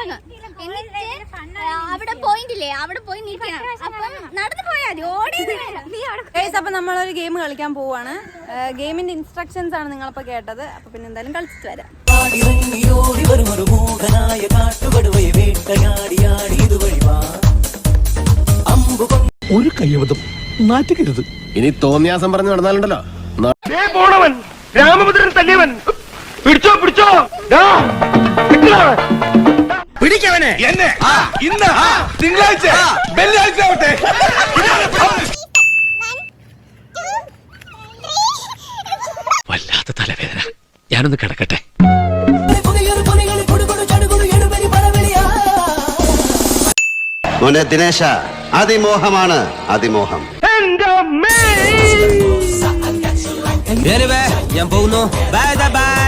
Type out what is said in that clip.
ഇറങ്ങും. എന്നിട്ട് അവിടെ പോയിന്റില്ലേ, അവിടെ പോയി നിൽക്കണം. അപ്പം നടന്നു പോയാൽ മതി, ഓടിയത് വേണം. അപ്പൊ നമ്മളൊരു ഗെയിം കളിക്കാൻ പോവാണ്. ഗെയിമിന്റെ ഇൻസ്ട്രക്ഷൻസ് ആണ് നിങ്ങളിപ്പോ കേട്ടത്. അപ്പൊ പിന്നെ എന്തായാലും കളിച്ചിട്ട് വരാം. ഒരു കയ്യബദ്ധം നാറ്റുകരുത്. ഇനി തോന്നിയാസം പറഞ്ഞു നടന്നാലുണ്ടല്ലോ. പോണവൻ രാമഭദ്രൻ തല്ലിയവൻ. പിടിച്ചോ പിടിച്ചോ, പിടിക്കവനെ എന്നെ ഇന്ന് തിങ്കളാഴ്ച വെള്ളിയാഴ്ച ആവട്ടെ. വല്ലാത്ത തലവേദന, ഞാനൊന്ന് കിടക്കട്ടെ. മോനെ ദിനേശ, അതിമോഹമാണ് അതിമോഹം. ഞാൻ പോകുന്നു. Bye bye.